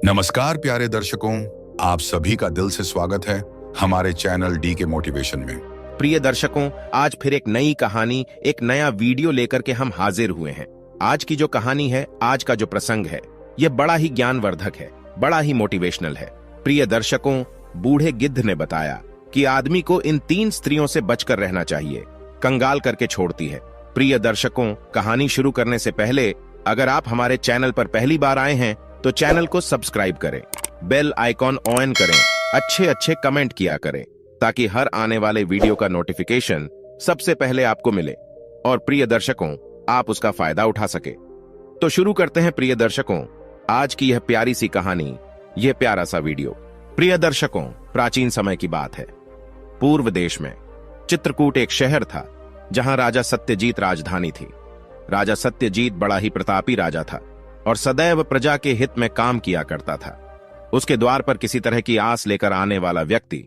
नमस्कार प्यारे दर्शकों, आप सभी का दिल से स्वागत है हमारे चैनल डी के मोटिवेशन में। प्रिय दर्शकों, आज फिर एक नई कहानी, एक नया वीडियो लेकर के हम हाजिर हुए हैं। आज की जो कहानी है, आज का जो प्रसंग है, ये बड़ा ही ज्ञानवर्धक है, बड़ा ही मोटिवेशनल है। प्रिय दर्शकों, बूढ़े गिद्ध ने बताया कि आदमी को इन 3 स्त्रियों से बचकर रहना चाहिए, कंगाल करके छोड़ती है। प्रिय दर्शकों, कहानी शुरू करने से पहले अगर आप हमारे चैनल पर पहली बार आए हैं तो चैनल को सब्सक्राइब करें, बेल आइकॉन ऑन करें, अच्छे अच्छे कमेंट किया करें ताकि हर आने वाले वीडियो का नोटिफिकेशन सबसे पहले आपको मिले और प्रिय दर्शकों आप उसका फायदा उठा सके। तो शुरू करते हैं प्रिय दर्शकों आज की यह प्यारी सी कहानी, यह प्यारा सा वीडियो। प्रिय दर्शकों, प्राचीन समय की बात है। पूर्व देश में चित्रकूट एक शहर था जहां राजा सत्यजीत राजधानी थी। राजा सत्यजीत बड़ा ही प्रतापी राजा था और सदैव प्रजा के हित में काम किया करता था। उसके द्वार पर किसी तरह की आस लेकर आने वाला व्यक्ति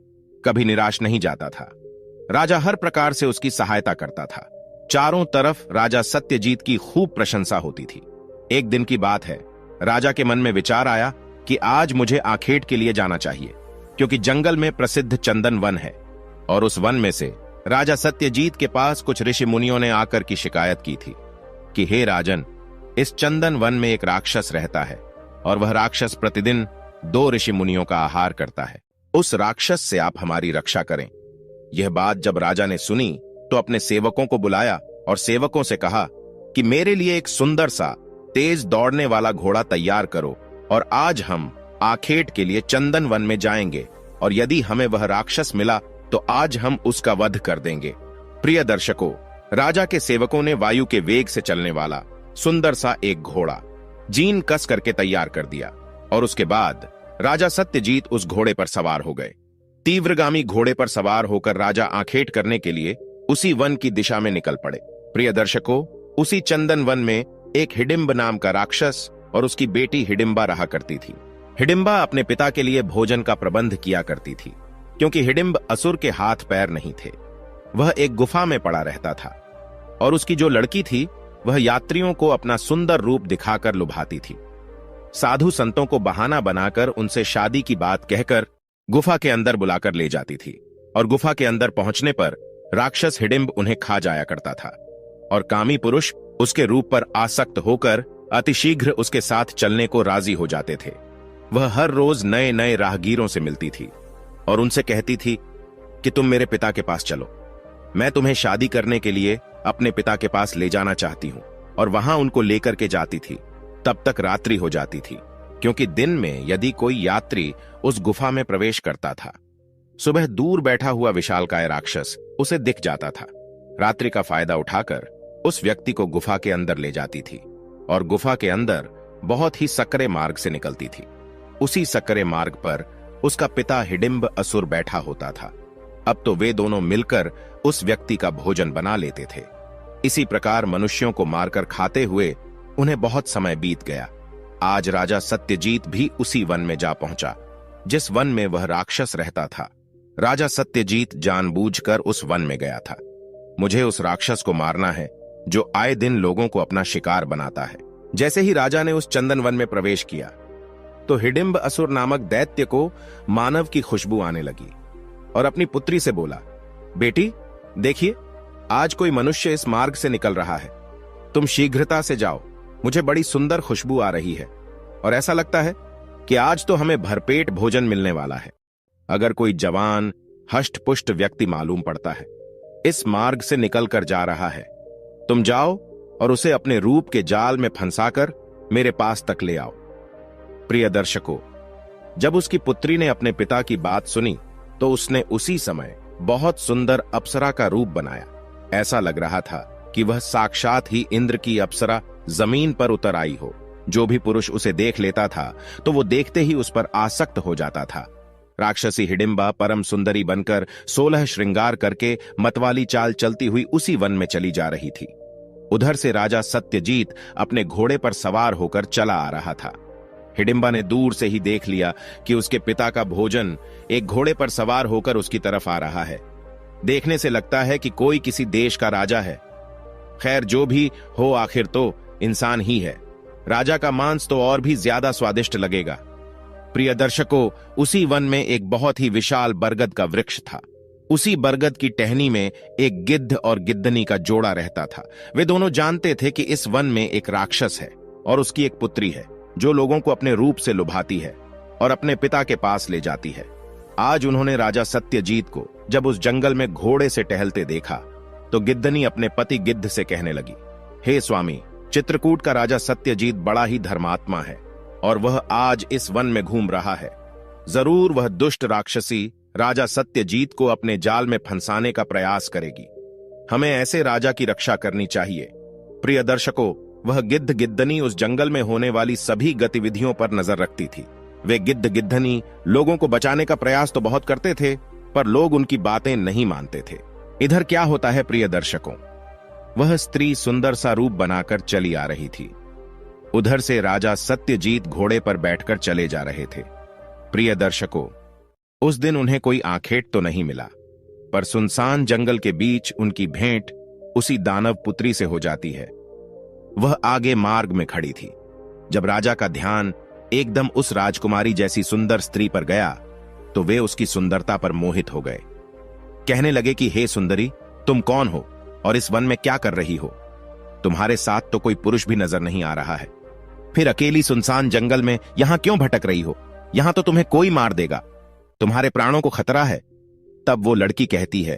कभी निराश नहीं जाता था। राजा हर प्रकार से उसकी सहायता करता था। चारों तरफ राजा सत्यजीत की खूब प्रशंसा होती थी। एक दिन की बात है, राजा के मन में विचार आया कि आज मुझे आखेट के लिए जाना चाहिए, क्योंकि जंगल में प्रसिद्ध चंदन वन है। और उस वन में से राजा सत्यजीत के पास कुछ ऋषि मुनियों ने आकर की शिकायत की थी कि हे राजन, इस चंदन वन में एक राक्षस रहता है और वह राक्षस प्रतिदिन 2 ऋषि मुनियों का आहार करता है। उस राक्षस से आप हमारी रक्षा करें। यह बात जब राजा ने सुनी तो अपने सेवकों को बुलाया और सेवकों से कहा कि मेरे लिए एक सुंदर सा तेज दौड़ने वाला घोड़ा तैयार करो और आज हम आखेट के लिए चंदन वन में जाएंगे और यदि हमें वह राक्षस मिला तो आज हम उसका वध कर देंगे। प्रिय दर्शकों, राजा के सेवकों ने वायु के वेग से चलने वाला सुंदर सा एक घोड़ा जीन कस करके तैयार कर दिया और उसके बाद राजा सत्यजीत उस घोड़े पर सवार हो गए। तीव्रगामी घोड़े पर सवार होकर राजा आखेट करने के लिए उसी वन की दिशा में निकल पड़े। प्रिय दर्शकों, उसी चंदन वन में एक हिडिंब नाम का राक्षस और उसकी बेटी हिडिंबा रहा करती थी। हिडिंबा अपने पिता के लिए भोजन का प्रबंध किया करती थी, क्योंकि हिडिंब असुर के हाथ पैर नहीं थे। वह एक गुफा में पड़ा रहता था और उसकी जो लड़की थी वह यात्रियों को अपना सुंदर रूप दिखाकर लुभाती थी। साधु संतों को बहाना बनाकर उनसे शादी की बात कहकर गुफा के अंदर बुलाकर ले जाती थी और गुफा के अंदर पहुंचने पर राक्षस हिडिंब उन्हें खा जाया करता था और कामी पुरुष उसके रूप पर आसक्त होकर अतिशीघ्र उसके साथ चलने को राजी हो जाते थे। वह हर रोज नए नए राहगीरों से मिलती थी और उनसे कहती थी कि तुम मेरे पिता के पास चलो, मैं तुम्हें शादी करने के लिए अपने पिता के पास ले जाना चाहती हूं। और वहां उनको लेकर के जाती थी। तब तक रात्रि हो जाती थी, क्योंकि दिन में यदि कोई यात्री उस गुफा में प्रवेश करता था, सुबह दूर बैठा हुआ विशालकाय राक्षस उसे दिख जाता था। रात्रि का फायदा उठाकर उस व्यक्ति को गुफा के अंदर ले जाती थी और गुफा के अंदर बहुत ही सकरे मार्ग से निकलती थी। उसी सकरे मार्ग पर उसका पिता हिडिंब असुर बैठा होता था। अब तो वे दोनों मिलकर उस व्यक्ति का भोजन बना लेते थे। इसी प्रकार मनुष्यों को मारकर खाते हुए उन्हें बहुत समय बीत गया। आज राजा सत्यजीत भी उसी वन में जा पहुंचा जिस वन में वह राक्षस रहता था। राजा सत्यजीत जानबूझकर उस वन में गया था। मुझे उस राक्षस को मारना है जो आए दिन लोगों को अपना शिकार बनाता है। जैसे ही राजा ने उस चंदन वन में प्रवेश किया तो हिडिंब असुर नामक दैत्य को मानव की खुशबू आने लगी और अपनी पुत्री से बोला, बेटी देखिए, आज कोई मनुष्य इस मार्ग से निकल रहा है, तुम शीघ्रता से जाओ, मुझे बड़ी सुंदर खुशबू आ रही है और ऐसा लगता है कि आज तो हमें भरपेट भोजन मिलने वाला है। अगर कोई जवान हष्ट-पुष्ट व्यक्ति मालूम पड़ता है इस मार्ग से निकल कर जा रहा है, तुम जाओ और उसे अपने रूप के जाल में फंसाकर मेरे पास तक ले आओ। प्रिय दर्शकों, जब उसकी पुत्री ने अपने पिता की बात सुनी तो उसने उसी समय बहुत सुंदर अप्सरा का रूप बनाया। ऐसा लग रहा था कि वह साक्षात ही इंद्र की अप्सरा जमीन पर उतर आई हो। जो भी पुरुष उसे देख लेता था तो वो देखते ही उस पर आसक्त हो जाता था। राक्षसी हिडिंबा परम सुंदरी बनकर 16 श्रृंगार करके मतवाली चाल चलती हुई उसी वन में चली जा रही थी। उधर से राजा सत्यजीत अपने घोड़े पर सवार होकर चला आ रहा था। हिडिंबा ने दूर से ही देख लिया कि उसके पिता का भोजन एक घोड़े पर सवार होकर उसकी तरफ आ रहा है। देखने से लगता है कि कोई किसी देश का राजा है। खैर, जो भी हो आखिर तो इंसान ही है। राजा का मांस तो और भी ज्यादा स्वादिष्ट लगेगा। प्रिय दर्शकों, उसी वन में एक बहुत ही विशाल बरगद का वृक्ष था। उसी बरगद की टहनी में एक गिद्ध और गिद्धनी का जोड़ा रहता था। वे दोनों जानते थे कि इस वन में एक राक्षस है और उसकी एक पुत्री है जो लोगों को अपने रूप से लुभाती है और अपने पिता के पास ले जाती है। आज उन्होंने राजा सत्यजीत को जब उस जंगल में घोड़े से टहलते देखा तो गिद्धनी अपने पति गिद्ध से कहने लगी, हे स्वामी, चित्रकूट का राजा सत्यजीत बड़ा ही धर्मात्मा है और वह आज इस वन में घूम रहा है। जरूर वह दुष्ट राक्षसी राजा सत्यजीत को अपने जाल में फंसाने का प्रयास करेगी। हमें ऐसे राजा की रक्षा करनी चाहिए। प्रिय दर्शकों, वह गिद्ध गिद्धनी उस जंगल में होने वाली सभी गतिविधियों पर नजर रखती थी। वे गिद्ध गिद्धनी लोगों को बचाने का प्रयास तो बहुत करते थे, पर लोग उनकी बातें नहीं मानते थे। इधर क्या होता है प्रिय दर्शकों, वह स्त्री सुंदर सा रूप बनाकर चली आ रही थी। उधर से राजा सत्यजीत घोड़े पर बैठकर चले जा रहे थे। प्रिय दर्शकों, उस दिन उन्हें कोई आखेट तो नहीं मिला, पर सुनसान जंगल के बीच उनकी भेंट उसी दानव पुत्री से हो जाती है। वह आगे मार्ग में खड़ी थी। जब राजा का ध्यान एकदम उस राजकुमारी जैसी सुंदर स्त्री पर गया तो वे उसकी सुंदरता पर मोहित हो गए। कहने लगे कि हे सुंदरी, तुम कौन हो और इस वन में क्या कर रही हो? तुम्हारे साथ तो कोई पुरुष भी नजर नहीं आ रहा है। फिर अकेली सुनसान जंगल में यहां क्यों भटक रही हो? यहां तो तुम्हें कोई मार देगा, तुम्हारे प्राणों को खतरा है। तब वो लड़की कहती है,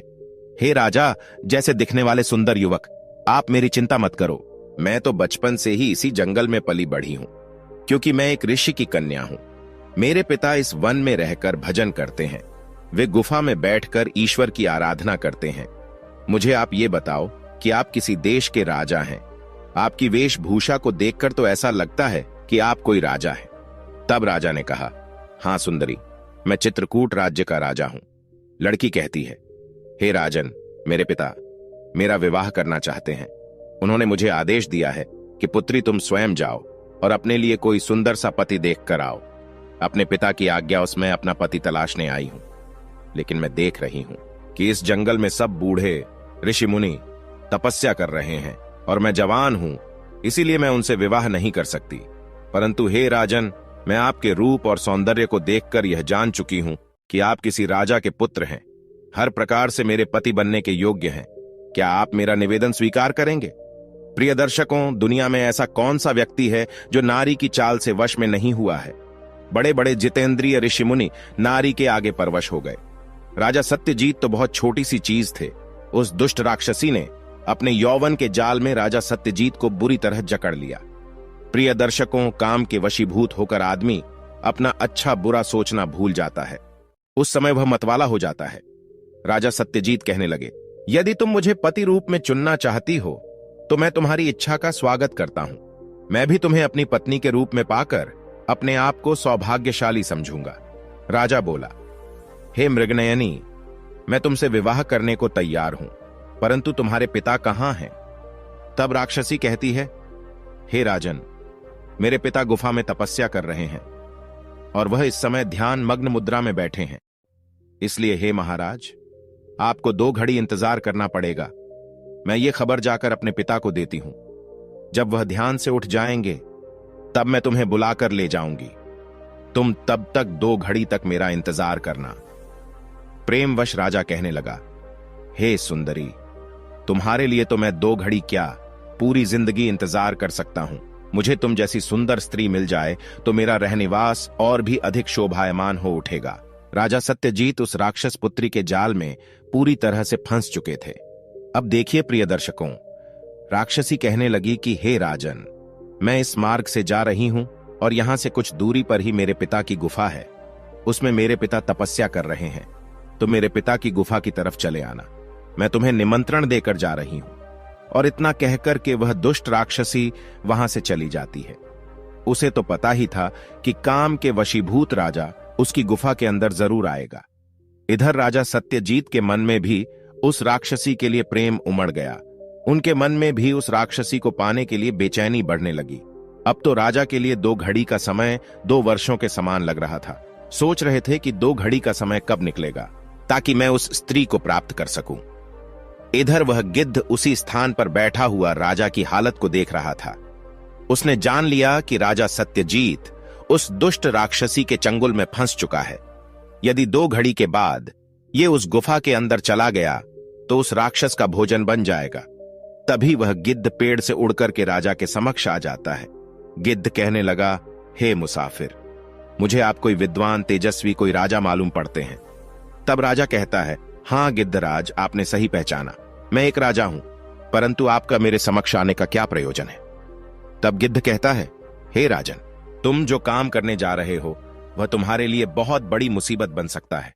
हे राजा जैसे दिखने वाले सुंदर युवक, आप मेरी चिंता मत करो। मैं तो बचपन से ही इसी जंगल में पली बढ़ी हूं, क्योंकि मैं एक ऋषि की कन्या हूं। मेरे पिता इस वन में रहकर भजन करते हैं। वे गुफा में बैठकर ईश्वर की आराधना करते हैं। मुझे आप ये बताओ कि आप किसी देश के राजा हैं। आपकी वेशभूषा को देखकर तो ऐसा लगता है कि आप कोई राजा हैं। तब राजा ने कहा, हां सुंदरी, मैं चित्रकूट राज्य का राजा हूं। लड़की कहती है, हे राजन, मेरे पिता मेरा विवाह करना चाहते हैं। उन्होंने मुझे आदेश दिया है कि पुत्री तुम स्वयं जाओ और अपने लिए कोई सुंदर सा पति देख कर आओ। अपने पिता की आज्ञा उसमें अपना पति तलाशने आई हूं, लेकिन मैं देख रही हूं कि इस जंगल में सब बूढ़े ऋषि मुनि तपस्या कर रहे हैं और मैं जवान हूं, इसीलिए मैं उनसे विवाह नहीं कर सकती। परंतु हे राजन, मैं आपके रूप और सौंदर्य को देखकर यह जान चुकी हूं कि आप किसी राजा के पुत्र हैं, हर प्रकार से मेरे पति बनने के योग्य हैं। क्या आप मेरा निवेदन स्वीकार करेंगे? प्रिय दर्शकों, दुनिया में ऐसा कौन सा व्यक्ति है जो नारी की चाल से वश में नहीं हुआ है? बड़े बड़े जितेंद्रिय ऋषि मुनि नारी के आगे परवश हो गए। राजा सत्यजीत तो बहुत छोटी सी चीज थे। उस दुष्ट राक्षसी ने अपने यौवन के जाल में राजा सत्यजीत को बुरी तरह जकड़ लिया। प्रिय दर्शकों, काम के वशीभूत होकर आदमी अपना अच्छा बुरा सोचना भूल जाता है। उस समय वह मतवाला हो जाता है। राजा सत्यजीत कहने लगे, यदि तुम मुझे पति रूप में चुनना चाहती हो तो मैं तुम्हारी इच्छा का स्वागत करता हूं। मैं भी तुम्हें अपनी पत्नी के रूप में पाकर अपने आप को सौभाग्यशाली समझूंगा। राजा बोला, हे मृगनयनी, मैं तुमसे विवाह करने को तैयार हूं, परंतु तुम्हारे पिता कहां हैं? तब राक्षसी कहती है, हे राजन, मेरे पिता गुफा में तपस्या कर रहे हैं और वह इस समय ध्यान मग्न मुद्रा में बैठे हैं। इसलिए हे महाराज, आपको 2 घड़ी इंतजार करना पड़ेगा। मैं ये खबर जाकर अपने पिता को देती हूं। जब वह ध्यान से उठ जाएंगे तब मैं तुम्हें बुलाकर ले जाऊंगी। तुम तब तक 2 घड़ी तक मेरा इंतजार करना। प्रेमवश राजा कहने लगा, हे सुंदरी, तुम्हारे लिए तो मैं 2 घड़ी क्या, पूरी जिंदगी इंतजार कर सकता हूं। मुझे तुम जैसी सुंदर स्त्री मिल जाए तो मेरा रहनिवास और भी अधिक शोभायमान हो उठेगा। राजा सत्यजीत उस राक्षस पुत्री के जाल में पूरी तरह से फंस चुके थे। अब देखिए प्रिय दर्शकों, राक्षसी कहने लगी कि हे राजन, मैं इस मार्ग से जा रही हूं और यहां से कुछ दूरी पर ही मेरे पिता की गुफा है। उसमें मेरे पिता तपस्या कर रहे हैं, तो मेरे पिता की गुफा की तरफ चले आना। मैं तुम्हें निमंत्रण देकर जा रही हूं। और इतना कहकर के वह दुष्ट राक्षसी वहां से चली जाती है। उसे तो पता ही था कि काम के वशीभूत राजा उसकी गुफा के अंदर जरूर आएगा। इधर राजा सत्यजीत के मन में भी उस राक्षसी के लिए प्रेम उमड़ गया। उनके मन में भी उस राक्षसी को पाने के लिए बेचैनी बढ़ने लगी। अब तो राजा के लिए 2 घड़ी का समय 2 वर्षों के समान लग रहा था। सोच रहे थे कि 2 घड़ी का समय कब निकलेगा ताकि मैं उस स्त्री को प्राप्त कर सकूं। इधर वह गिद्ध उसी स्थान पर बैठा हुआ राजा की हालत को देख रहा था। उसने जान लिया कि राजा सत्यजीत उस दुष्ट राक्षसी के चंगुल में फंस चुका है। यदि 2 घड़ी के बाद ये उस गुफा के अंदर चला गया तो उस राक्षस का भोजन बन जाएगा। तभी वह गिद्ध पेड़ से उड़कर के राजा के समक्ष आ जाता है। गिद्ध कहने लगा, हे मुसाफिर, मुझे आप कोई विद्वान, तेजस्वी, कोई राजा मालूम पड़ते हैं। तब राजा कहता है, हां गिद्धराज, आपने सही पहचाना, मैं एक राजा हूं, परंतु आपका मेरे समक्ष आने का क्या प्रयोजन है? तब गिद्ध कहता है, हे राजन, तुम जो काम करने जा रहे हो वह तुम्हारे लिए बहुत बड़ी मुसीबत बन सकता है।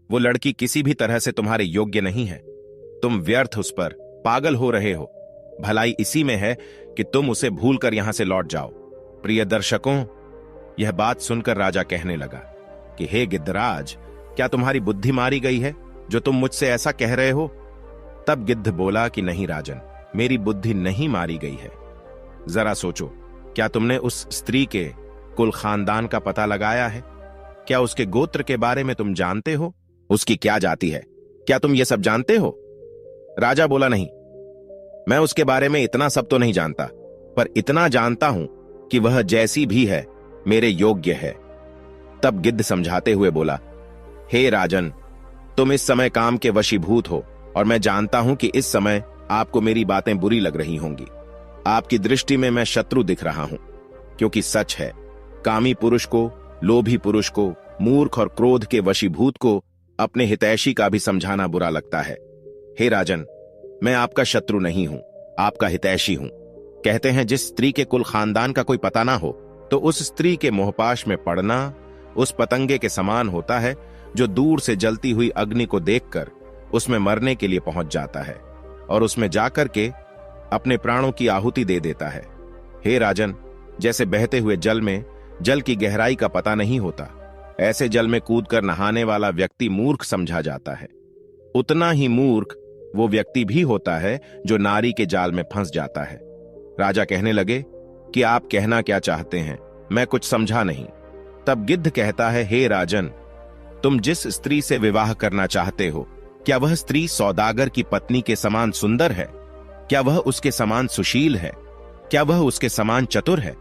वो लड़की किसी भी तरह से तुम्हारे योग्य नहीं है। तुम व्यर्थ उस पर पागल हो रहे हो। भलाई इसी में है कि तुम उसे भूलकर यहां से लौट जाओ। प्रिय दर्शकों, यह बात सुनकर राजा कहने लगा कि हे गिद्धराज, क्या तुम्हारी बुद्धि मारी गई है जो तुम मुझसे ऐसा कह रहे हो? तब गिद्ध बोला कि नहीं राजन, मेरी बुद्धि नहीं मारी गई है। जरा सोचो, क्या तुमने उस स्त्री के कुल खानदान का पता लगाया है? क्या उसके गोत्र के बारे में तुम जानते हो? उसकी क्या जाति है? क्या तुम ये सब जानते हो? राजा बोला, नहीं, मैं उसके बारे में इतना सब तो नहीं जानता, पर इतना जानता हूं कि वह जैसी भी है मेरे योग्य है। तब गिद्ध समझाते हुए बोला, हे राजन, तुम इस समय काम के वशीभूत हो और मैं जानता हूं कि इस समय आपको मेरी बातें बुरी लग रही होंगी। आपकी दृष्टि में मैं शत्रु दिख रहा हूं, क्योंकि सच है, कामी पुरुष को, लोभी पुरुष को, मूर्ख और क्रोध के वशीभूत को अपने हितैषी का भी समझाना बुरा लगता है। हे राजन, मैं आपका शत्रु नहीं हूं, आपका हितैषी हूं। कहते हैं जिस स्त्री के कुल खानदान का कोई पता ना हो तो उस स्त्री के मोहपाश में पड़ना उस पतंगे के समान होता है जो दूर से जलती हुई अग्नि को देखकर उसमें मरने के लिए पहुंच जाता है और उसमें जाकर के अपने प्राणों की आहुति दे देता है। हे राजन, जैसे बहते हुए जल में जल की गहराई का पता नहीं होता, ऐसे जल में कूदकर नहाने वाला व्यक्ति मूर्ख समझा जाता है। उतना ही मूर्ख वो व्यक्ति भी होता है जो नारी के जाल में फंस जाता है। राजा कहने लगे कि आप कहना क्या चाहते हैं, मैं कुछ समझा नहीं। तब गिद्ध कहता है, हे राजन, तुम जिस स्त्री से विवाह करना चाहते हो, क्या वह स्त्री सौदागर की पत्नी के समान सुंदर है? क्या वह उसके समान सुशील है? क्या वह उसके समान चतुर है?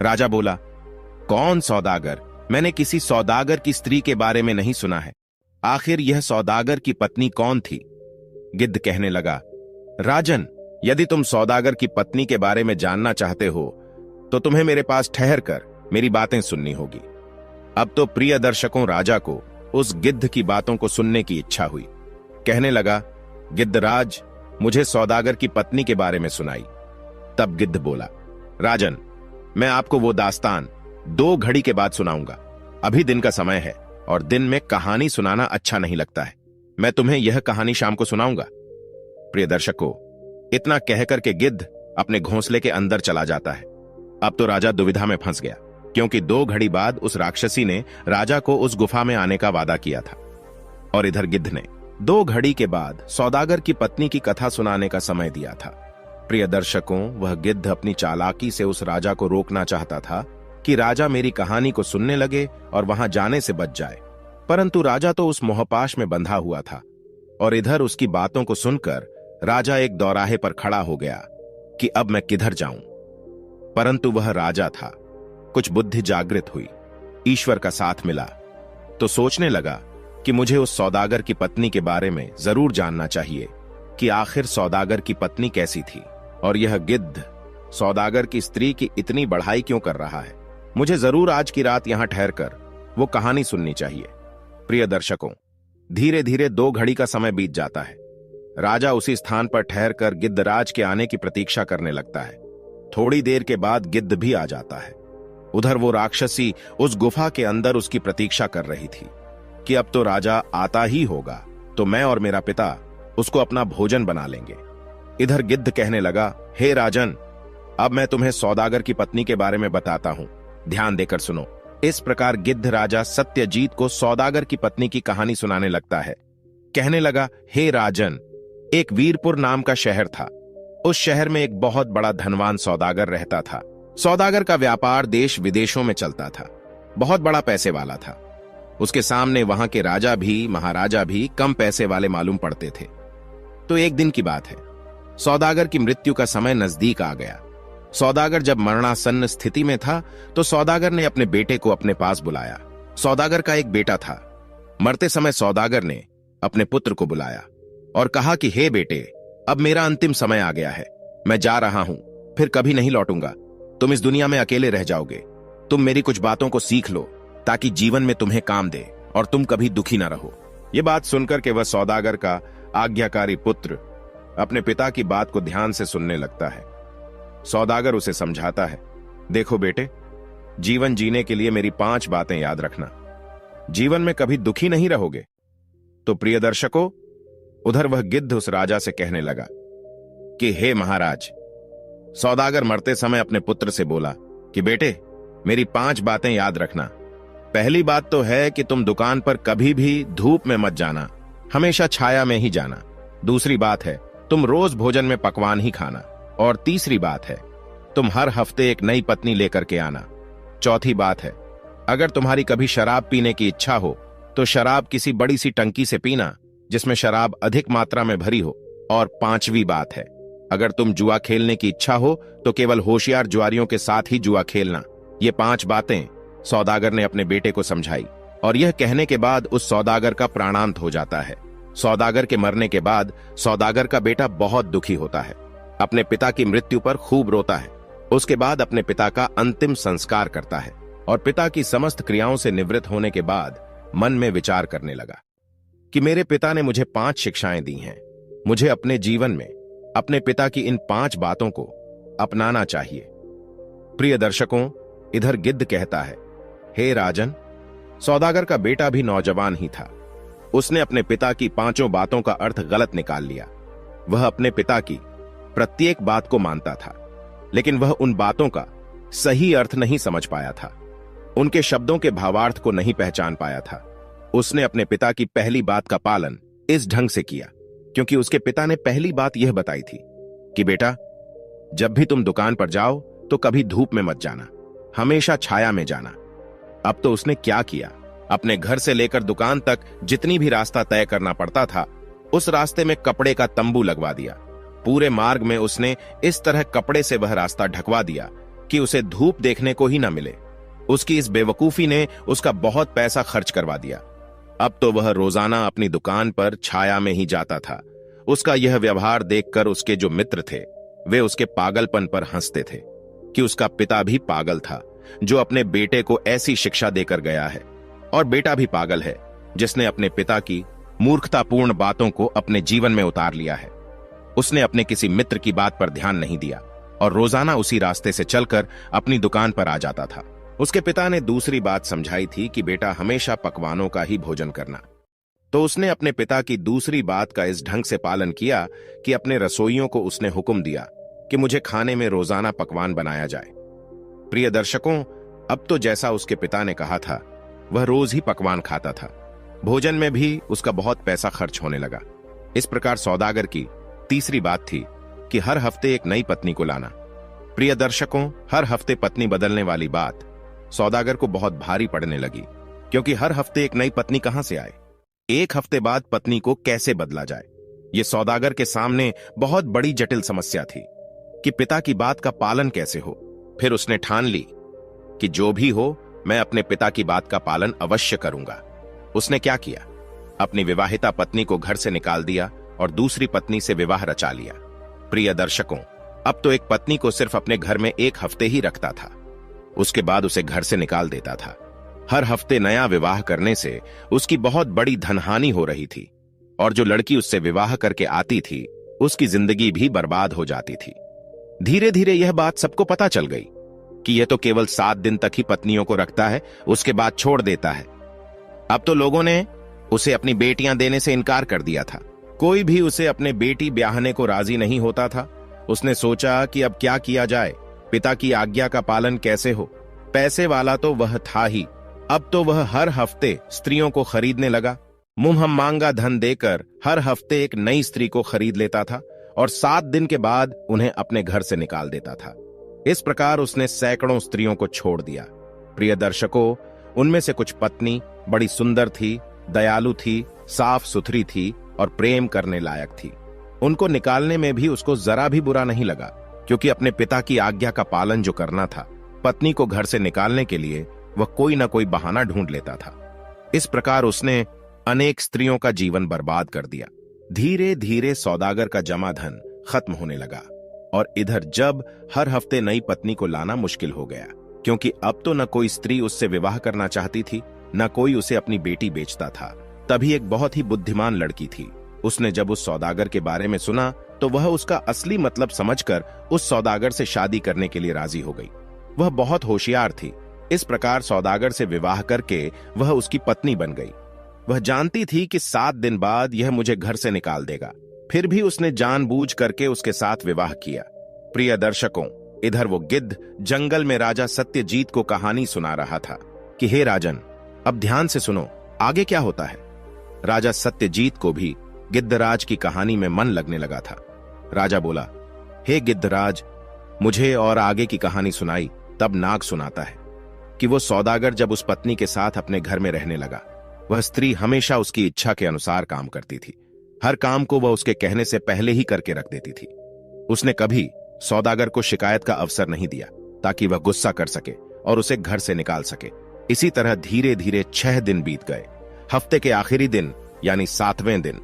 राजा बोला, कौन सौदागर? मैंने किसी सौदागर की स्त्री के बारे में नहीं सुना है। आखिर यह सौदागर की पत्नी कौन थी? गिद्ध कहने लगा, राजन, यदि तुम सौदागर की पत्नी के बारे में जानना चाहते हो तो तुम्हें मेरे पास ठहर कर मेरी बातें सुननी होगी। अब तो प्रिय दर्शकों, राजा को उस गिद्ध की बातों को सुनने की इच्छा हुई। कहने लगा, गिद्धराज, मुझे सौदागर की पत्नी के बारे में सुनाई। तब गिद्ध बोला, राजन, मैं आपको वो दास्तान 2 घड़ी के बाद सुनाऊंगा। अभी दिन का समय है और दिन में कहानी सुनाना अच्छा नहीं लगता है। मैं तुम्हें यह कहानी शाम को सुनाऊंगा। प्रिय दर्शकों, इतना कहकर के गिद्ध अपने घोंसले के अंदर चला जाता है। अब तो राजा दुविधा में फंस गया, क्योंकि 2 घड़ी बाद उस राक्षसी ने राजा को उस गुफा में आने का वादा किया था और इधर गिद्ध ने 2 घड़ी के बाद सौदागर की पत्नी की कथा सुनाने का समय दिया था। प्रिय दर्शकों, वह गिद्ध अपनी चालाकी से उस राजा को रोकना चाहता था कि राजा मेरी कहानी को सुनने लगे और वहां जाने से बच जाए, परंतु राजा तो उस मोहपाश में बंधा हुआ था और इधर उसकी बातों को सुनकर राजा एक दौराहे पर खड़ा हो गया कि अब मैं किधर जाऊं। परंतु वह राजा था। कुछ बुद्धि जागृत हुई, ईश्वर का साथ मिला, तो सोचने लगा कि मुझे उस सौदागर की पत्नी के बारे में जरूर जानना चाहिए कि आखिर सौदागर की पत्नी कैसी थी और यह गिद्ध सौदागर की स्त्री की इतनी बढ़ाई क्यों कर रहा है। मुझे जरूर आज की रात यहां ठहरकर वो कहानी सुननी चाहिए। प्रिय दर्शकों, धीरे धीरे 2 घड़ी का समय बीत जाता है। राजा उसी स्थान पर ठहरकर गिद्धराज के आने की प्रतीक्षा करने लगता है। थोड़ी देर के बाद गिद्ध भी आ जाता है। उधर वो राक्षसी उस गुफा के अंदर उसकी प्रतीक्षा कर रही थी कि अब तो राजा आता ही होगा, तो मैं और मेरा पिता उसको अपना भोजन बना लेंगे। इधर गिद्ध कहने लगा, हे राजन, अब मैं तुम्हें सौदागर की पत्नी के बारे में बताता हूं, ध्यान देकर सुनो। इस प्रकार गिद्ध राजा सत्यजीत को सौदागर की पत्नी की कहानी सुनाने लगता है। कहने लगा, हे राजन, एक वीरपुर नाम का शहर था। उस शहर में एक बहुत बड़ा धनवान सौदागर रहता था। सौदागर का व्यापार देश विदेशों में चलता था। बहुत बड़ा पैसे वाला था। उसके सामने वहां के राजा भी, महाराजा भी कम पैसे वाले मालूम पड़ते थे। तो एक दिन की बात है, सौदागर की मृत्यु का समय नजदीक आ गया। सौदागर जब मरणासन्न स्थिति में था तो सौदागर ने अपने बेटे को अपने पास बुलाया। सौदागर का एक बेटा था। मरते समय सौदागर ने अपने पुत्र को बुलाया और कहा कि हे बेटे, अब मेरा अंतिम समय आ गया है। मैं जा रहा हूं, फिर कभी नहीं लौटूंगा। तुम इस दुनिया में अकेले रह जाओगे। तुम मेरी कुछ बातों को सीख लो ताकि जीवन में तुम्हें काम दे और तुम कभी दुखी ना रहो। ये बात सुनकर के वह सौदागर का आज्ञाकारी पुत्र अपने पिता की बात को ध्यान से सुनने लगता है। सौदागर उसे समझाता है, देखो बेटे, जीवन जीने के लिए मेरी 5 बातें याद रखना। जीवन में कभी दुखी नहीं रहोगे। तो प्रिय दर्शकों, उधर वह गिद्ध उस राजा से कहने लगा कि हे महाराज, सौदागर मरते समय अपने पुत्र से बोला कि बेटे, मेरी 5 बातें याद रखना। पहली बात तो है कि तुम दुकान पर कभी भी धूप में मत जाना, हमेशा छाया में ही जाना। दूसरी बात है, तुम रोज भोजन में पकवान ही खाना। और तीसरी बात है, तुम हर हफ्ते एक नई पत्नी लेकर के आना। चौथी बात है, अगर तुम्हारी कभी शराब पीने की इच्छा हो तो शराब किसी बड़ी सी टंकी से पीना जिसमें शराब अधिक मात्रा में भरी हो। और 5वीं बात है, अगर तुम जुआ खेलने की इच्छा हो तो केवल होशियार जुआरियों के साथ ही जुआ खेलना। ये 5 बातें सौदागर ने अपने बेटे को समझाई और यह कहने के बाद उस सौदागर का प्राणांत हो जाता है। सौदागर के मरने के बाद सौदागर का बेटा बहुत दुखी होता है, अपने पिता की मृत्यु पर खूब रोता है। उसके बाद अपने पिता का अंतिम संस्कार करता है और पिता की समस्त क्रियाओं से निवृत्त होने के बाद मन में विचार करने लगा कि मेरे पिता ने मुझे 5 शिक्षाएं दी हैं। मुझे अपने जीवन में अपने पिता की इन 5 बातों को अपनाना चाहिए। प्रिय दर्शकों, इधर गिद्ध कहता है, हे राजन, सौदागर का बेटा भी नौजवान ही था। उसने अपने पिता की 5 बातों का अर्थ गलत निकाल लिया। वह अपने पिता की प्रत्येक बात को मानता था, लेकिन वह उन बातों का सही अर्थ नहीं समझ पाया था। उनके शब्दों के भावार्थ को नहीं पहचान पाया था। उसने अपने पिता की पहली बात का पालन इस ढंग से किया क्योंकि उसके पिता ने पहली बात यह बताई थी कि बेटा, जब भी तुम दुकान पर जाओ तो कभी धूप में मत जाना, हमेशा छाया में जाना। अब तो उसने क्या किया, अपने घर से लेकर दुकान तक जितनी भी रास्ता तय करना पड़ता था, उस रास्ते में कपड़े का तंबू लगवा दिया। पूरे मार्ग में उसने इस तरह कपड़े से वह रास्ता ढकवा दिया कि उसे धूप देखने को ही न मिले। उसकी इस बेवकूफी ने उसका बहुत पैसा खर्च करवा दिया। अब तो वह रोजाना अपनी दुकान पर छाया में ही जाता था। उसका यह व्यवहार देखकर उसके जो मित्र थे वे उसके पागलपन पर हंसते थे कि उसका पिता भी पागल था जो अपने बेटे को ऐसी शिक्षा देकर गया है, और बेटा भी पागल है जिसने अपने पिता की मूर्खतापूर्ण बातों को अपने जीवन में उतार लिया है। उसने अपने किसी मित्र की बात पर ध्यान नहीं दिया और रोजाना उसी रास्ते से चलकर अपनी दुकान पर आ जाता था। उसके पिता ने दूसरी बात समझाई थी कि बेटा हमेशा पकवानों का ही भोजन करना। तो उसने अपने पिता की दूसरी बात का इस ढंग से पालन किया कि अपने रसोइयों को उसने हुक्म दिया कि मुझे खाने में रोजाना पकवान बनाया जाए। प्रिय दर्शकों, अब तो जैसा उसके पिता ने कहा था वह रोज ही पकवान खाता था। भोजन में भी उसका बहुत पैसा खर्च होने लगा। इस प्रकार सौदागर की तीसरी बात थी कि हर हफ्ते एक नई पत्नी को लाना। प्रिय दर्शकों, हर हफ्ते पत्नी बदलने वाली बात सौदागर को बहुत भारी पड़ने लगी, क्योंकि हर हफ्ते एक नई पत्नी कहां से आए। एक हफ्ते बाद पत्नी को कैसे बदला जाए, यह सौदागर के सामने बहुत बड़ी जटिल समस्या थी कि पिता की बात का पालन कैसे हो। फिर उसने ठान ली कि जो भी हो, मैं अपने पिता की बात का पालन अवश्य करूंगा। उसने क्या किया, अपनी विवाहिता पत्नी को घर से निकाल दिया और दूसरी पत्नी से विवाह रचा लिया। प्रिय दर्शकों, अब तो एक पत्नी को सिर्फ अपने घर में एक हफ्ते ही रखता था, उसके बाद उसे घर से निकाल देता था। हर हफ्ते नया विवाह करने से उसकी बहुत बड़ी धनहानि हो रही थी, और जो लड़की उससे विवाह करके आती थी उसकी जिंदगी भी बर्बाद हो जाती थी। धीरे धीरे यह बात सबको पता चल गई कि यह तो केवल 7 दिन तक ही पत्नियों को रखता है, उसके बाद छोड़ देता है। अब तो लोगों ने उसे अपनी बेटियां देने से इनकार कर दिया था। कोई भी उसे अपने बेटी ब्याहने को राजी नहीं होता था। उसने सोचा कि अब क्या किया जाए, पिता की आज्ञा का पालन कैसे हो। पैसे वाला तो वह था ही, अब तो वह हर हफ्ते स्त्रियों को खरीदने लगा। मुंह मांगा धन देकर हर हफ्ते एक नई स्त्री को खरीद लेता था और 7 दिन के बाद उन्हें अपने घर से निकाल देता था। इस प्रकार उसने सैकड़ों स्त्रियों को छोड़ दिया। प्रिय दर्शकों, उनमें से कुछ पत्नी बड़ी सुंदर थी, दयालु थी, साफ सुथरी थी और प्रेम करने लायक थी। उनको निकालने में भी उसको जरा भी बुरा नहीं लगा। क्योंकि अपने पिता की आज्ञा का पालन जो करना था, पत्नी को घर से निकालने के लिए वह कोई ना कोई बहाना ढूंढ लेता था। इस प्रकार उसने अनेक स्त्रियों का जीवन बर्बाद कर दिया। धीरे धीरे सौदागर का जमा धन खत्म होने लगा और इधर जब हर हफ्ते नई पत्नी को लाना मुश्किल हो गया, क्योंकि अब तो न कोई स्त्री उससे विवाह करना चाहती थी, न कोई उसे अपनी बेटी बेचता था। तभी एक बहुत ही बुद्धिमान लड़की थी। उसने जब उस सौदागर के बारे में सुना तो वह उसका असली मतलब समझकर उस सौदागर से शादी करने के लिए राजी हो गई। वह बहुत होशियार थी। इस प्रकार सौदागर से विवाह करके वह उसकी पत्नी बन गई। वह जानती थी कि 7 दिन बाद यह मुझे घर से निकाल देगा, फिर भी उसने जानबूझ करके उसके साथ विवाह किया। प्रिय दर्शकों, इधर वो गिद्ध जंगल में राजा सत्यजीत को कहानी सुना रहा था कि हे राजन, अब ध्यान से सुनो, आगे क्या होता है। राजा सत्यजीत को भी गिद्धराज की कहानी में मन लगने लगा था। राजा बोला, हे गिद्धराज, मुझे और आगे की कहानी सुनाई। तब नाग सुनाता है कि वो सौदागर जब उस पत्नी के साथ अपने घर में रहने लगा, वह स्त्री हमेशा उसकी इच्छा के अनुसार काम करती थी। हर काम को वह उसके कहने से पहले ही करके रख देती थी। उसने कभी सौदागर को शिकायत का अवसर नहीं दिया ताकि वह गुस्सा कर सके और उसे घर से निकाल सके। इसी तरह धीरे धीरे 6 दिन बीत गए। हफ्ते के आखिरी दिन यानी 7वें दिन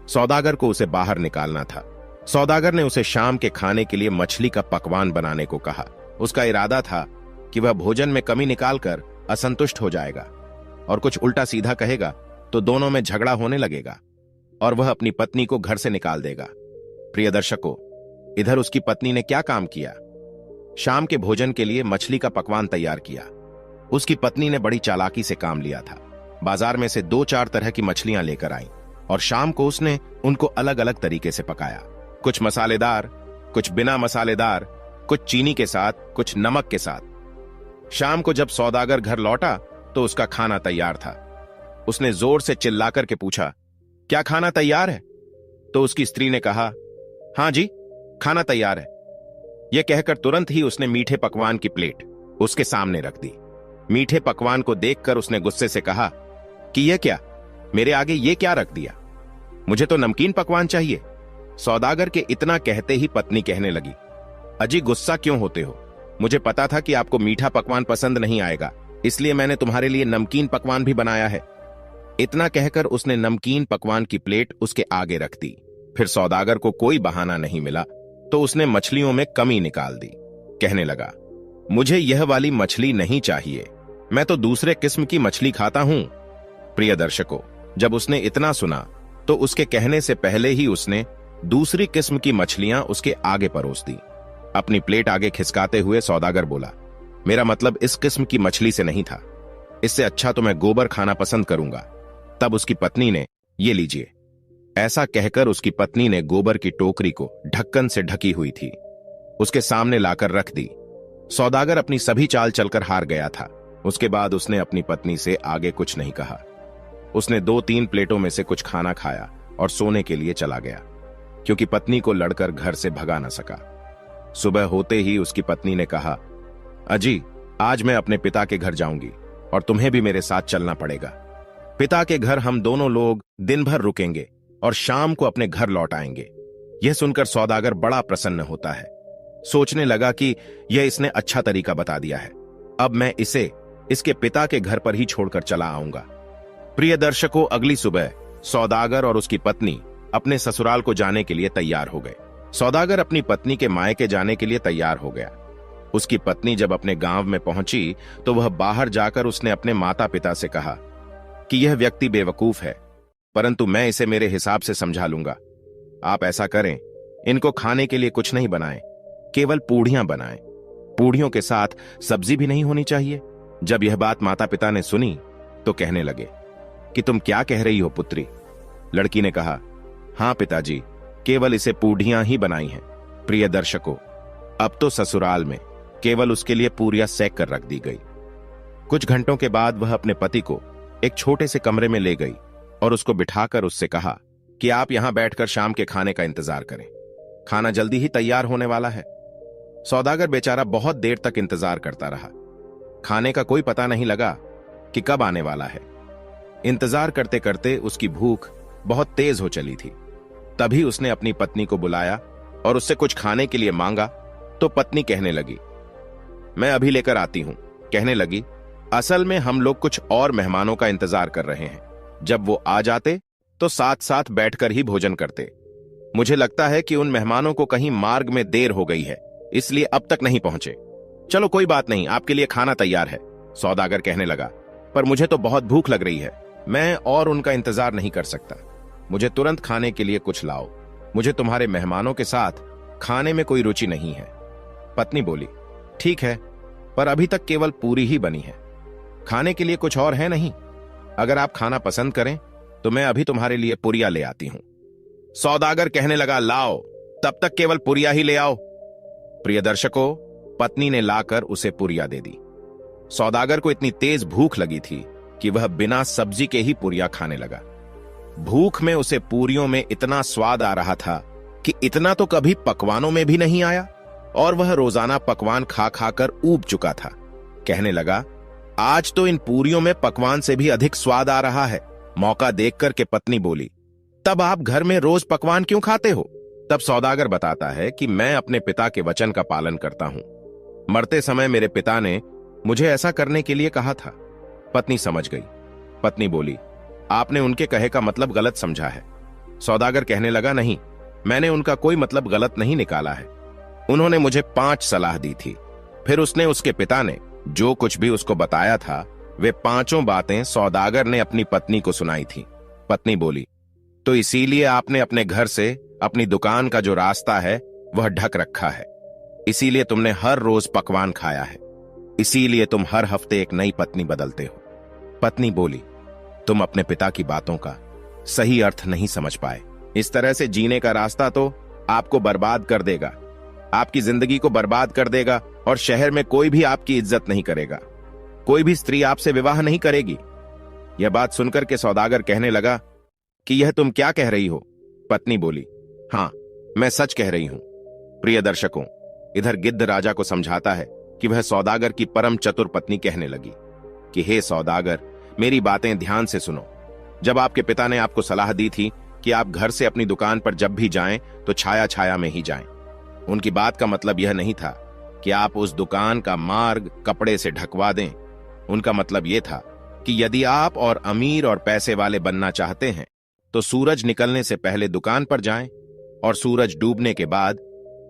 सौदागर को उसे बाहर निकालना था। सौदागर ने उसे शाम के खाने के लिए मछली का पकवान बनाने को कहा। उसका इरादा था कि वह भोजन में कमी निकालकर असंतुष्ट हो जाएगा और कुछ उल्टा सीधा कहेगा तो दोनों में झगड़ा होने लगेगा और वह अपनी पत्नी को घर से निकाल देगा। प्रिय दर्शकों, इधर उसकी पत्नी ने क्या काम किया? शाम के भोजन के लिए मछली का पकवान तैयार किया। उसकी पत्नी ने बड़ी चालाकी से काम लिया था। बाजार में से 2-4 तरह की मछलियां लेकर आई और शाम को उसने उनको अलग अलग तरीके से पकाया, कुछ मसालेदार, कुछ बिना मसालेदार, कुछ चीनी के साथ, कुछ नमक के साथ। शाम को जब सौदागर घर लौटा तो उसका खाना तैयार था। उसने जोर से चिल्लाकर के पूछा, क्या खाना तैयार है? तो उसकी स्त्री ने कहा, हां जी, खाना तैयार है। यह कहकर तुरंत ही उसने मीठे पकवान की प्लेट उसके सामने रख दी। मीठे पकवान को देखकर उसने गुस्से से कहा कि यह क्या, मेरे आगे ये क्या रख दिया? मुझे तो नमकीन पकवान चाहिए। सौदागर के इतना कहते ही पत्नी कहने लगी, अजी गुस्सा क्यों होते हो? मुझे पता था कि आपको मीठा पकवान पसंद नहीं आएगा, इसलिए मैंने तुम्हारे लिए नमकीन पकवान भी बनाया है। इतना कहकर उसने नमकीन पकवान की प्लेट उसके आगे रख दी। फिर सौदागर को कोई बहाना नहीं मिला तो उसने मछलियों में कमी निकाल दी। कहने लगा, मुझे यह वाली मछली नहीं चाहिए, मैं तो दूसरे किस्म की मछली खाता हूं। प्रिय दर्शकों, जब उसने इतना सुना तो उसके कहने से पहले ही उसने दूसरी किस्म की मछलियां उसके आगे परोस दी। अपनी प्लेट आगे खिसकाते हुए सौदागर बोला, मेरा मतलब इस किस्म की मछली से नहीं था, इससे अच्छा तो मैं गोबर खाना पसंद करूंगा। तब उसकी पत्नी ने, ये लीजिए। ऐसा कहकर उसकी पत्नी ने गोबर की टोकरी को ढक्कन से ढकी हुई थी उसके सामने लाकर रख दी। सौदागर अपनी सभी चाल चलकर हार गया था। उसके बाद उसने अपनी पत्नी से आगे कुछ नहीं कहा। उसने 2-3 प्लेटों में से कुछ खाना खाया और सोने के लिए चला गया, क्योंकि पत्नी को लड़कर घर से भगा न सका। सुबह होते ही उसकी पत्नी ने कहा, अजी, आज मैं अपने पिता के घर जाऊंगी और तुम्हें भी मेरे साथ चलना पड़ेगा। पिता के घर हम दोनों लोग दिन भर रुकेंगे और शाम को अपने घर लौट आएंगे। यह सुनकर सौदागर बड़ा प्रसन्न होता है। सोचने लगा कि यह इसने अच्छा तरीका बता दिया है, अब मैं इसे इसके पिता के घर पर ही छोड़कर चला आऊंगा। प्रिय दर्शकों, अगली सुबह सौदागर और उसकी पत्नी अपने ससुराल को जाने के लिए तैयार हो गए। सौदागर अपनी पत्नी के मायके जाने के लिए तैयार हो गया। उसकी पत्नी जब अपने गांव में पहुंची तो वह बाहर जाकर उसने अपने माता पिता से कहा कि यह व्यक्ति बेवकूफ है, परंतु मैं इसे मेरे हिसाब से समझा लूंगा। आप ऐसा करें, इनको खाने के लिए कुछ नहीं बनाएं, केवल पूड़ियां बनाएं। पूड़ियों के साथ सब्जी भी नहीं होनी चाहिए। जब यह बात माता पिता ने सुनी तो कहने लगे कि तुम क्या कह रही हो पुत्री? लड़की ने कहा, हां पिताजी, केवल इसे पूड़ियां ही बनाई हैं। प्रिय दर्शकों, अब तो ससुराल में केवल उसके लिए पूरियां सेक कर रख दी गई। कुछ घंटों के बाद वह अपने पति को एक छोटे से कमरे में ले गई और उसको बिठाकर उससे कहा कि आप यहां बैठकर शाम के खाने का इंतजार करें, खाना जल्दी ही तैयार होने वाला है। सौदागर बेचारा बहुत देर तक इंतजार करता रहा। खाने का कोई पता नहीं लगा कि कब आने वाला है। इंतजार करते करते उसकी भूख बहुत तेज हो चली थी। तभी उसने अपनी पत्नी को बुलाया और उससे कुछ खाने के लिए मांगा। तो पत्नी कहने लगी, मैं अभी लेकर आती हूं। कहने लगी, असल में हम लोग कुछ और मेहमानों का इंतजार कर रहे हैं। जब वो आ जाते तो साथ साथ बैठकर ही भोजन करते। मुझे लगता है कि उन मेहमानों को कहीं मार्ग में देर हो गई है, इसलिए अब तक नहीं पहुंचे। चलो कोई बात नहीं, आपके लिए खाना तैयार है। सौदागर कहने लगा, पर मुझे तो बहुत भूख लग रही है, मैं और उनका इंतजार नहीं कर सकता। मुझे तुरंत खाने के लिए कुछ लाओ। मुझे तुम्हारे मेहमानों के साथ खाने में कोई रुचि नहीं है। पत्नी बोली, ठीक है, पर अभी तक केवल पूरी ही बनी है, खाने के लिए कुछ और है नहीं। अगर आप खाना पसंद करें तो मैं अभी तुम्हारे लिए पुरिया ले आती हूं। सौदागर कहने लगा, लाओ, तब तक केवल पुरिया ही ले आओ। प्रिय दर्शकों, पत्नी ने लाकर उसे पुरिया दे दी। सौदागर को इतनी तेज भूख लगी थी कि वह बिना सब्जी के ही पुरिया खाने लगा। भूख में उसे पूरियों में इतना स्वाद आ रहा था कि इतना तो कभी पकवानों में भी नहीं आया, और वह रोजाना पकवान खा खाकर ऊब चुका था। कहने लगा, आज तो इन पूरियों में पकवान से भी अधिक स्वाद आ रहा है। मौका देखकर के पत्नी बोली, तब आप घर में रोज पकवान क्यों खाते हो? तब सौदागर बताता है कि मैं अपने पिता के वचन का पालन करता हूं। मरते समय मेरे पिता ने मुझे ऐसा करने के लिए कहा था। पत्नी समझ गई। पत्नी बोली, आपने उनके कहे का मतलब गलत समझा है। सौदागर कहने लगा, नहीं, मैंने उनका कोई मतलब गलत नहीं निकाला है। उन्होंने मुझे 5 सलाह दी थी। फिर उसके पिता ने जो कुछ भी उसको बताया था, वे 5 बातें सौदागर ने अपनी पत्नी को सुनाई थी। पत्नी बोली, तो इसीलिए आपने अपने घर से अपनी दुकान का जो रास्ता है वह ढक रखा है, इसीलिए तुमने हर रोज पकवान खाया है, इसीलिए तुम हर हफ्ते एक नई पत्नी बदलते हो। पत्नी बोली, तुम अपने पिता की बातों का सही अर्थ नहीं समझ पाए। इस तरह से जीने का रास्ता तो आपको बर्बाद कर देगा, आपकी जिंदगी को बर्बाद कर देगा, और शहर में कोई भी आपकी इज्जत नहीं करेगा, कोई भी स्त्री आपसे विवाह नहीं करेगी। यह बात सुनकर के सौदागर कहने लगा कि यह तुम क्या कह रही हो? पत्नी बोली, हां, मैं सच कह रही हूं। प्रिय दर्शकों, इधर गिद्ध राजा को समझाता है कि वह सौदागर की परम चतुर पत्नी कहने लगी कि हे सौदागर, मेरी बातें ध्यान से सुनो। जब आपके पिता ने आपको सलाह दी थी कि आप घर से अपनी दुकान पर जब भी जाएं तो छाया छाया में ही जाएं, उनकी बात का मतलब यह नहीं था कि आप उस दुकान का मार्ग कपड़े से ढकवा दें। उनका मतलब यह था कि यदि आप और अमीर और पैसे वाले बनना चाहते हैं तो सूरज निकलने से पहले दुकान पर जाएं और सूरज डूबने के बाद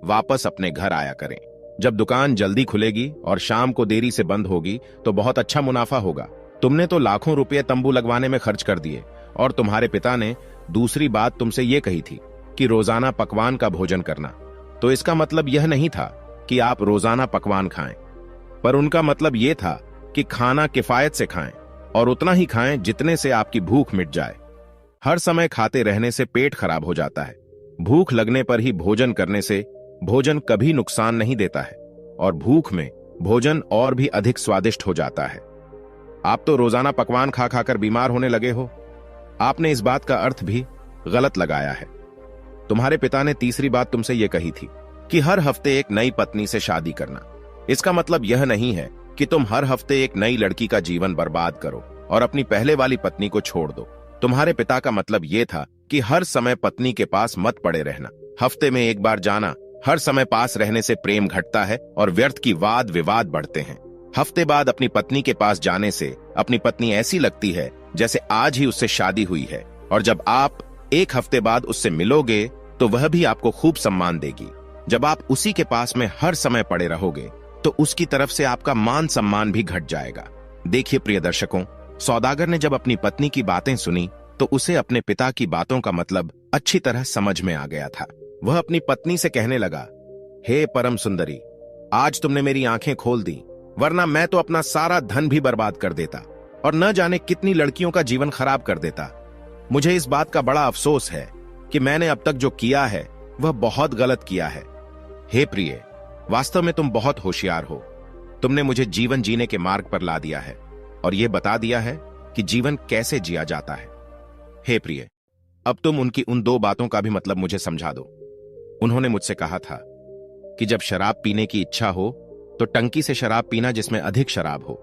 वापस अपने घर आया करें। जब दुकान जल्दी खुलेगी और शाम को देरी से बंद होगी तो बहुत अच्छा मुनाफा होगा। तुमने तो लाखों रुपए तंबू लगवाने में खर्च कर दिए, और तुम्हारे पिता ने दूसरी बात तुमसे यह कही थी कि रोजाना पकवान का भोजन करना। तो इसका मतलब यह नहीं था कि आप रोजाना पकवान खाएं, पर उनका मतलब यह था कि खाना किफायत से खाएं और उतना ही खाएं जितने से आपकी भूख मिट जाए। हर समय खाते रहने से पेट खराब हो जाता है। भूख लगने पर ही भोजन करने से भोजन कभी नुकसान नहीं देता है, और भूख में भोजन और भी अधिक स्वादिष्ट हो जाता है। आप तो रोजाना पकवान खा खाकर बीमार होने लगे हो। आपने इस बात का अर्थ भी गलत लगाया है। तुम्हारे पिता ने तीसरी बात तुमसे यह कही थी कि हर हफ्ते एक नई पत्नी से शादी करना। इसका मतलब यह नहीं है कि तुम हर हफ्ते एक नई लड़की का जीवन बर्बाद करो और अपनी पहले वाली पत्नी को छोड़ दो। तुम्हारे पिता का मतलब यह था कि हर समय पत्नी के पास मत पड़े रहना, हफ्ते में एक बार जाना। हर समय पास रहने से प्रेम घटता है और व्यर्थ की वाद विवाद बढ़ते हैं। हफ्ते बाद अपनी पत्नी के पास जाने से अपनी पत्नी ऐसी लगती है जैसे आज ही उससे शादी हुई है, और जब आप एक हफ्ते बाद उससे मिलोगे तो वह भी आपको खूब सम्मान देगी। जब आप उसी के पास में हर समय पड़े रहोगे तो उसकी तरफ से आपका मान सम्मान भी घट जाएगा। देखिए प्रिय दर्शकों, सौदागर ने जब अपनी पत्नी की बातें सुनी तो उसे अपने पिता की बातों का मतलब अच्छी तरह समझ में आ गया था। वह अपनी पत्नी से कहने लगा, हे परम सुंदरी, आज तुमने मेरी आंखें खोल दी, वरना मैं तो अपना सारा धन भी बर्बाद कर देता और न जाने कितनी लड़कियों का जीवन खराब कर देता। मुझे इस बात का बड़ा अफसोस है कि मैंने अब तक जो किया है वह बहुत गलत किया है। हे प्रिय, वास्तव में तुम बहुत होशियार हो। तुमने मुझे जीवन जीने के मार्ग पर ला दिया है और यह बता दिया है कि जीवन कैसे जिया जाता है। हे प्रिय, अब तुम उनकी उन 2 बातों का भी मतलब मुझे समझा दो। उन्होंने मुझसे कहा था कि जब शराब पीने की इच्छा हो तो टंकी से शराब पीना जिसमें अधिक शराब हो,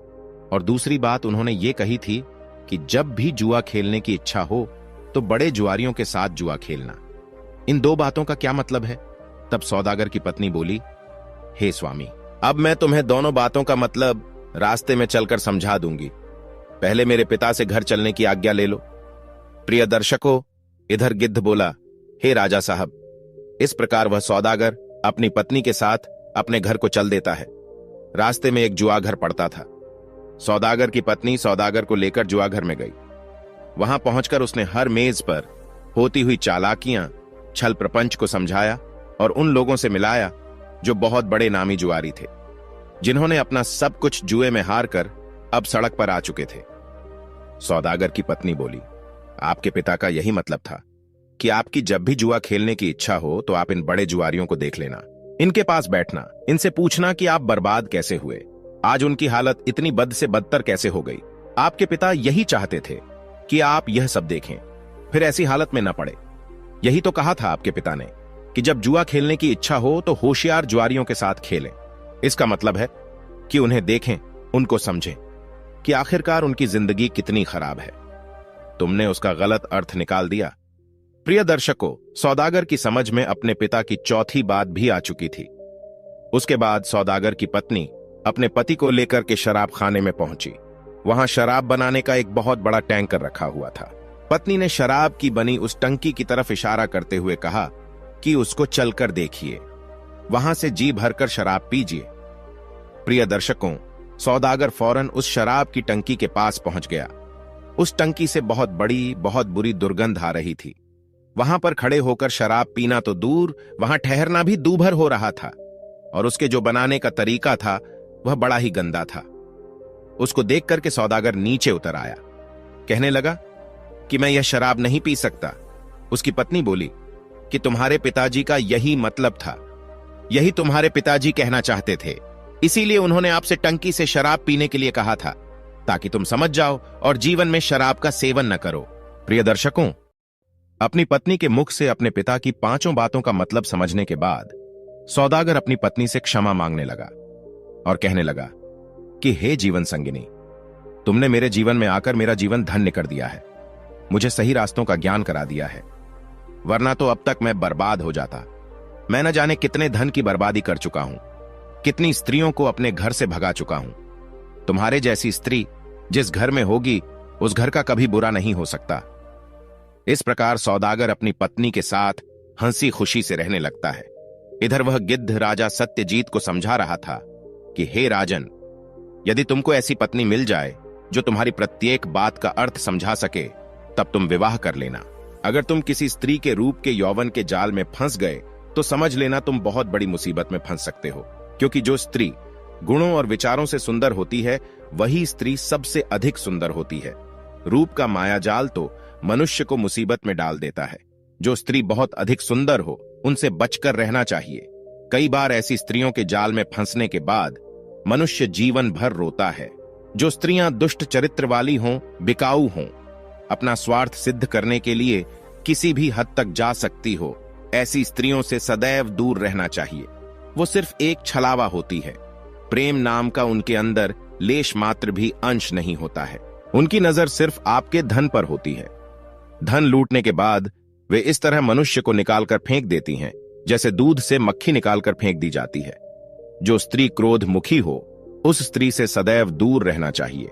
और दूसरी बात उन्होंने ये कही थी कि जब भी जुआ खेलने की इच्छा हो तो बड़े जुआरियों के साथ जुआ खेलना। इन 2 बातों का क्या मतलब है? तब सौदागर की पत्नी बोली, हे स्वामी, अब मैं तुम्हें दोनों बातों का मतलब रास्ते में चलकर समझा दूंगी। पहले मेरे पिता से घर चलने की आज्ञा ले लो। प्रिय दर्शकों, इधर गिद्ध बोला, हे राजा साहब। इस प्रकार वह सौदागर अपनी पत्नी के साथ अपने घर को चल देता है। रास्ते में एक जुआ घर पड़ता था। सौदागर की पत्नी सौदागर को लेकर जुआ घर में गई। वहां पहुंचकर उसने हर मेज पर होती हुई चालाकियां, छल प्रपंच को समझाया और उन लोगों से मिलाया जो बहुत बड़े नामी जुआरी थे, जिन्होंने अपना सब कुछ जुए में हार कर अब सड़क पर आ चुके थे। सौदागर की पत्नी बोली, आपके पिता का यही मतलब था कि आपकी जब भी जुआ खेलने की इच्छा हो तो आप इन बड़े जुआरियों को देख लेना, इनके पास बैठना, इनसे पूछना कि आप बर्बाद कैसे हुए, आज उनकी हालत इतनी बद से बदतर कैसे हो गई। आपके पिता यही चाहते थे कि आप यह सब देखें, फिर ऐसी हालत में न पड़े। यही तो कहा था आपके पिता ने कि जब जुआ खेलने की इच्छा हो तो होशियार जुआरियों के साथ खेलें। इसका मतलब है कि उन्हें देखें, उनको समझें कि आखिरकार उनकी जिंदगी कितनी खराब है। तुमने उसका गलत अर्थ निकाल दिया। प्रिय दर्शकों, सौदागर की समझ में अपने पिता की चौथी बात भी आ चुकी थी। उसके बाद सौदागर की पत्नी अपने पति को लेकर के शराब खाने में पहुंची। वहां शराब बनाने का एक बहुत बड़ा टैंकर रखा हुआ था। पत्नी ने शराब की बनी उस टंकी की तरफ इशारा करते हुए कहा कि उसको चलकर देखिए, वहां से जी भरकर शराब पीजिए। प्रिय दर्शकों, सौदागर फौरन उस शराब की टंकी के पास पहुंच गया। उस टंकी से बहुत बड़ी, बहुत बुरी दुर्गंध आ रही थी। वहां पर खड़े होकर शराब पीना तो दूर, वहां ठहरना भी दूभर हो रहा था, और उसके जो बनाने का तरीका था वह बड़ा ही गंदा था। उसको देख करके सौदागर नीचे उतर आया। कहने लगा कि मैं यह शराब नहीं पी सकता। उसकी पत्नी बोली कि तुम्हारे पिताजी का यही मतलब था, यही तुम्हारे पिताजी कहना चाहते थे, इसीलिए उन्होंने आपसे टंकी से शराब पीने के लिए कहा था, ताकि तुम समझ जाओ और जीवन में शराब का सेवन न करो। प्रिय दर्शकों, अपनी पत्नी के मुख से अपने पिता की पांचों बातों का मतलब समझने के बाद सौदागर अपनी पत्नी से क्षमा मांगने लगा और कहने लगा कि हे जीवन संगिनी, तुमने मेरे जीवन में आकर मेरा जीवन धन्य कर दिया है, मुझे सही रास्तों का ज्ञान करा दिया है, वरना तो अब तक मैं बर्बाद हो जाता। मैं न जाने कितने धन की बर्बादी कर चुका हूं, कितनी स्त्रियों को अपने घर से भगा चुका हूं। तुम्हारे जैसी स्त्री जिस घर में होगी उस घर का कभी बुरा नहीं हो सकता। इस प्रकार सौदागर अपनी पत्नी के साथ हंसी खुशी से रहने लगता है। इधर वह गिद्ध राजा सत्यजीत को समझा रहा था कि हे राजन, यदि तुमको ऐसी पत्नी मिल जाए जो तुम्हारी प्रत्येक बात का अर्थ समझा सके, तब तुम विवाह कर लेना। अगर तुम किसी स्त्री के रूप के यौवन के जाल में फंस गए तो समझ लेना तुम बहुत बड़ी मुसीबत में फंस सकते हो, क्योंकि जो स्त्री गुणों और विचारों से सुंदर होती है वही स्त्री सबसे अधिक सुंदर होती है। रूप का मायाजाल तो मनुष्य को मुसीबत में डाल देता है। जो स्त्री बहुत अधिक सुंदर हो उनसे बचकर रहना चाहिए। कई बार ऐसी स्त्रियों के जाल में फंसने के बाद मनुष्य जीवन भर रोता है। जो स्त्रियां दुष्ट चरित्र वाली हों, बिकाऊ हों, अपना स्वार्थ सिद्ध करने के लिए किसी भी हद तक जा सकती हो, ऐसी स्त्रियों से सदैव दूर रहना चाहिए। वो सिर्फ एक छलावा होती है, प्रेम नाम का उनके अंदर लेश मात्र भी अंश नहीं होता है। उनकी नजर सिर्फ आपके धन पर होती है। धन लूटने के बाद वे इस तरह मनुष्य को निकालकर फेंक देती हैं जैसे दूध से मक्खी निकालकर फेंक दी जाती है। जो स्त्री क्रोधमुखी हो उस स्त्री से सदैव दूर रहना चाहिए।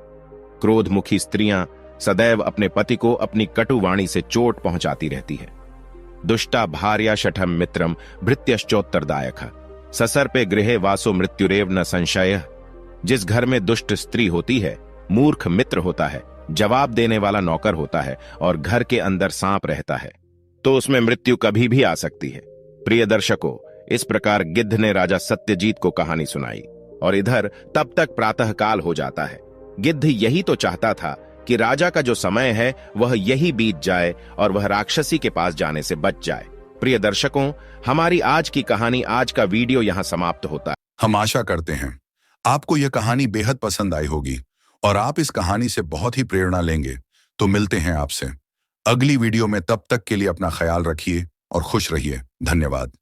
क्रोधमुखी स्त्रियां सदैव अपने पति को अपनी कटु वाणी से चोट पहुंचाती रहती है। दुष्टा भार्या शठम मित्रम भृत्यश्चोत्तरदायक ससर पे गृहे वासो मृत्युरेव न संशय। जिस घर में दुष्ट स्त्री होती है मूर्ख मित्र होता है, जवाब देने वाला नौकर होता है और घर के अंदर सांप रहता है तो उसमें मृत्यु कभी भी आ सकती है। प्रिय दर्शकों, इस प्रकार गिद्ध ने राजा सत्यजीत को कहानी सुनाई और इधर तब तक प्रातः काल हो जाता है। गिद्ध यही तो चाहता था कि राजा का जो समय है वह यही बीत जाए और वह राक्षसी के पास जाने से बच जाए। प्रिय दर्शकों, हमारी आज की कहानी, आज का वीडियो यहां समाप्त होता है। हम आशा करते हैं आपको यह कहानी बेहद पसंद आई होगी और आप इस कहानी से बहुत ही प्रेरणा लेंगे। तो मिलते हैं आपसे अगली वीडियो में, तब तक के लिए अपना ख्याल रखिए और खुश रहिए। धन्यवाद।